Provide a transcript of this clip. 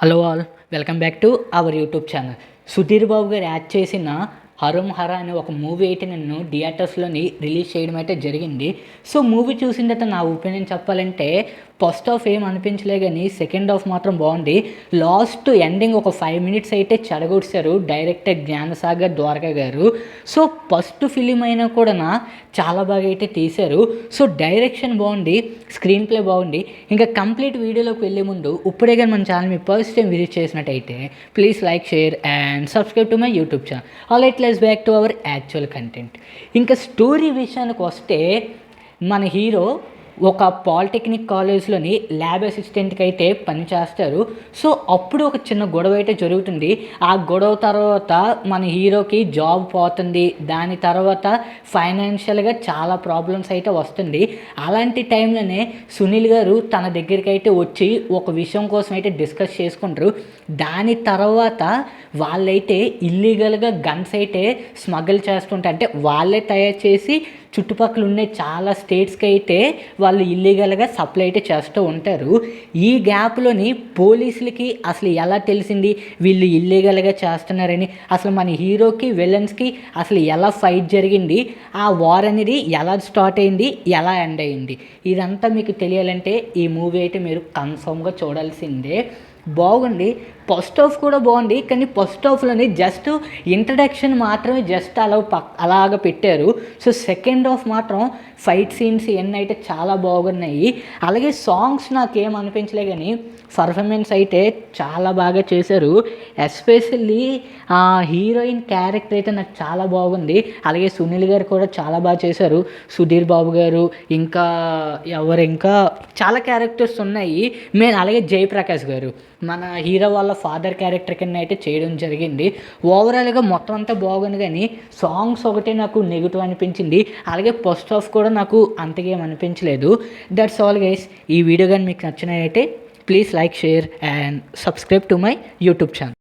Hello all, welcome back to our YouTube channel. Sudheer Babu garu act చేసిన హరం హర అనే ఒక మూవీ అయితే నేను థియేటర్స్లోని రిలీజ్ చేయడం అయితే జరిగింది. సో మూవీ చూసిన తర్వాత నా ఒపీనియన్ చెప్పాలంటే ఫస్ట్ హాఫ్ ఏం అనిపించలే, కానీ సెకండ్ హాఫ్ మాత్రం బాగుంది. లాస్ట్ ఎండింగ్ ఒక 5 మినిట్స్ అయితే చెడగొట్టారు డైరెక్టర్ జ్ఞానసాగర్ ద్వారకా గారు. సో ఫస్ట్ ఫిలిం అయినా కూడా చాలా బాగా అయితే తీశారు. సో డైరెక్షన్ బాగుంది, స్క్రీన్ ప్లే బాగుంది. ఇంకా కంప్లీట్ వీడియోలోకి వెళ్ళే ముందు ఇప్పుడే కానీ మన ఛానల్ మీ ఫస్ట్ టైం విజిట్ చేసినట్టయితే please like, share and subscribe to my YouTube channel. Alright, let's back to hour actual content. ఇంకా స్టోరీ విషయానికి వస్తే మన హీరో ఒక పాలిటెక్నిక్ కాలేజ్లోని ల్యాబ్ అసిస్టెంట్కి అయితే పనిచేస్తారు. సో అప్పుడు ఒక చిన్న గొడవ అయితే జరుగుతుంది. ఆ గొడవ తర్వాత మన హీరోకి జాబ్ పోతుంది. దాని తర్వాత ఫైనాన్షియల్గా చాలా ప్రాబ్లమ్స్ అయితే వస్తుంది. అలాంటి టైంలోనే సునీల్ గారు తన దగ్గరికి అయితే వచ్చి ఒక విషయం కోసం అయితే డిస్కస్ చేసుకుంటారు. దాని తర్వాత వాళ్ళైతే ఇల్లీగల్గా గన్స్ అయితే స్మగిల్ చేస్తుంటారు. అంటే వాళ్ళే తయారు చేసి చుట్టుపక్కల ఉండే చాలా స్టేట్స్కి అయితే వాళ్ళు ఇల్లీగల్గా సప్లై అయితే చేస్తూ ఉంటారు. ఈ గ్యాప్లోని పోలీసులకి అసలు ఎలా తెలిసింది వీళ్ళు ఇల్లీగల్గా చేస్తున్నారని, అసలు మన హీరోకి విలన్స్కి అసలు ఎలా ఫైట్ జరిగింది, ఆ వార్ అనేది ఎలా స్టార్ట్ అయింది, ఎలా ఎండ్ అయింది, ఇదంతా మీకు తెలియాలంటే ఈ మూవీ అయితే మీరు కన్ఫర్మ్గా చూడాల్సిందే. బాగుంది. ఫస్ట్ హాఫ్ కూడా బాగుంది, కానీ ఫస్ట్ హాఫ్లోని జస్ట్ ఇంట్రడక్షన్ మాత్రమే జస్ట్ అలాగ పెట్టారు. సో సెకండ్ హాఫ్ మాత్రం ఫైట్ సీన్స్ ఇవన్నీ అయితే చాలా బాగున్నాయి. అలాగే సాంగ్స్ నాకేం అనిపించలే, కానీ పర్ఫార్మెన్స్ అయితే చాలా బాగా చేశారు. ఎస్పెషల్లీ ఆ హీరోయిన్ క్యారెక్టర్ అయితే నాకు చాలా బాగుంది. అలాగే సునీల్ గారు కూడా చాలా బాగా చేశారు. సుధీర్ బాబు గారు ఇంకా ఇంకా చాలా క్యారెక్టర్స్ ఉన్నాయి. అలాగే జయప్రకాష్ గారు మన హీరో వాళ్ళ ఫాదర్ క్యారెక్టర్ కింద అయితే చేయడం జరిగింది. ఓవరాల్గా మొత్తం అంతా బాగుంది, కానీ సాంగ్స్ ఒకటే నాకు నెగిటివ్ అనిపించింది. అలాగే ఫస్ట్ హాఫ్ కూడా నాకు అంతగా ఏం అనిపించలేదు. That's all guys. ఈ వీడియో కానీ మీకు నచ్చినట్టయితే please like, share and subscribe to my YouTube channel.